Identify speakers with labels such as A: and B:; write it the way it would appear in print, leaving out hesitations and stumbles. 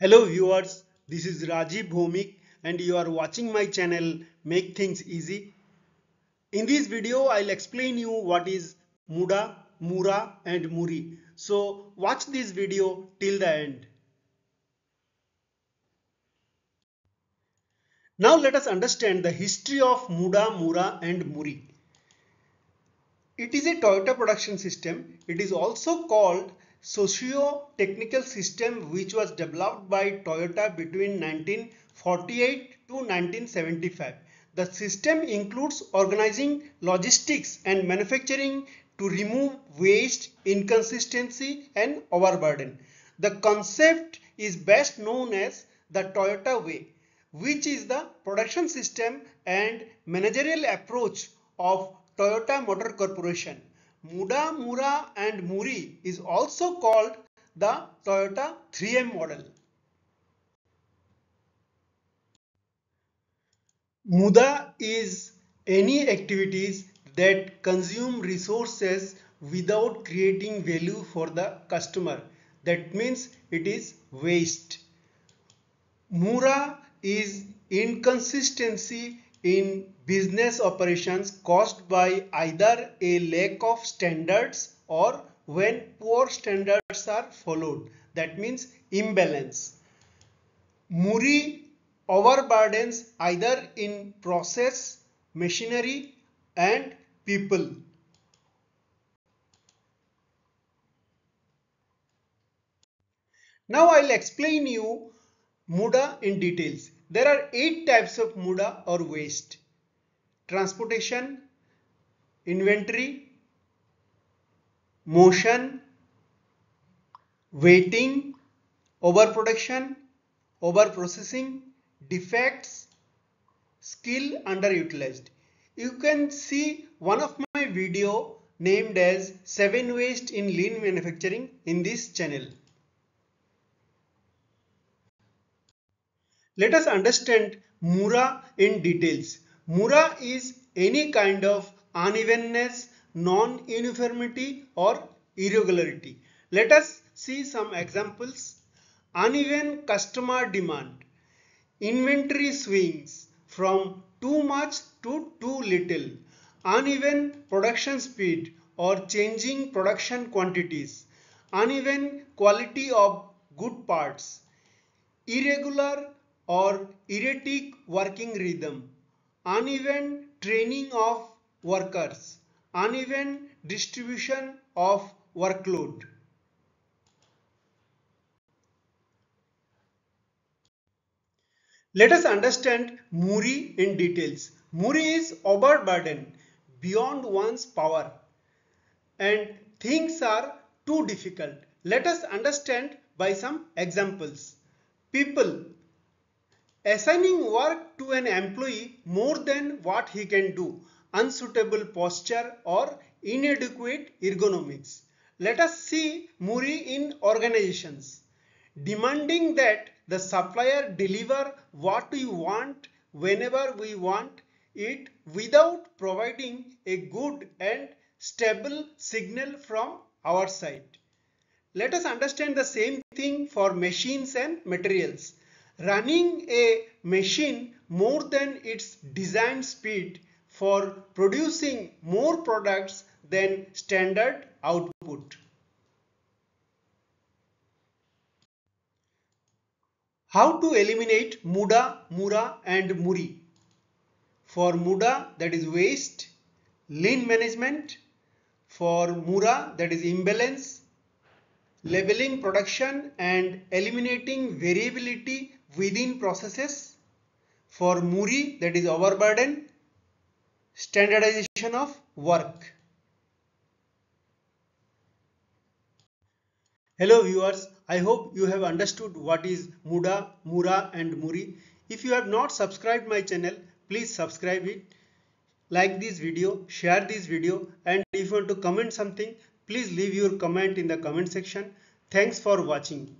A: Hello viewers, this is Rajiv Bhomik and you are watching my channel Make Things Easy. In this video, I'll explain you what is Muda, Mura and Muri. So watch this video till the end. Now let us understand the history of Muda, Mura and Muri. It is a Toyota production system. It is also called socio-technical system which was developed by Toyota between 1948 to 1975. The system includes organizing logistics and manufacturing to remove waste, inconsistency and overburden. The concept is best known as the Toyota way, which is the production system and managerial approach of Toyota Motor Corporation. Muda, Mura and Muri is also called the Toyota 3M model. Muda is any activities that consume resources without creating value for the customer. That means it is waste. Mura is inconsistency in business operations caused by either a lack of standards or when poor standards are followed. That means imbalance. Muri overburdens either in process, machinery and people. Now I'll explain you Muda in details. There are 8 types of Muda or waste: transportation, inventory, motion, waiting, overproduction, overprocessing, defects, skill underutilized. You can see one of my video named as 7 waste in lean manufacturing in this channel. Let us understand Mura in details. Mura is any kind of unevenness, non-uniformity or irregularity. Let us see some examples. Uneven customer demand, inventory swings from too much to too little, uneven production speed or changing production quantities, uneven quality of good parts, irregular or erratic working rhythm, uneven training of workers, uneven distribution of workload. Let us understand Muri in details. Muri is overburden beyond one's power and things are too difficult. Let us understand by some examples. People: assigning work to an employee more than what he can do, unsuitable posture or inadequate ergonomics. Let us see Muri in organizations. Demanding that the supplier deliver what we want whenever we want it without providing a good and stable signal from our side. Let us understand the same thing for machines and materials. Running a machine more than its design speed for producing more products than standard output. How to eliminate Muda, Mura and Muri? For Muda, that is waste, lean management. For Mura, that is imbalance, leveling production and eliminating variability within processes. For Muri, that is overburden, standardization of work. Hello viewers, I hope you have understood what is Muda, Mura and Muri. If you have not subscribed my channel, please subscribe it, like this video, share this video, and if you want to comment something, please leave your comment in the comment section. Thanks for watching.